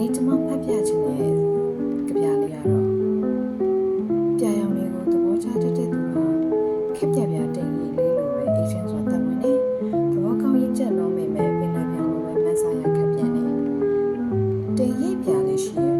နေ့ကျွန်မဖတ်ပြခြင်းနဲ့ကြပြလေးရတော့ပြာရောင်လေးကိုသဘောကျတတ်တဲ့သူကခက်ပြပြတင်ကြီးလေးလိုပဲအေးချမ်းစွာတက်ဝင်နေသဘောကောင်းရင်ကြက်လုံးမိမဲ့ပင်လယ်ပြောင်းလိုပဲမဆာရခက်ပြန်နေတင်ရိပ်ပြာလေးရှိရ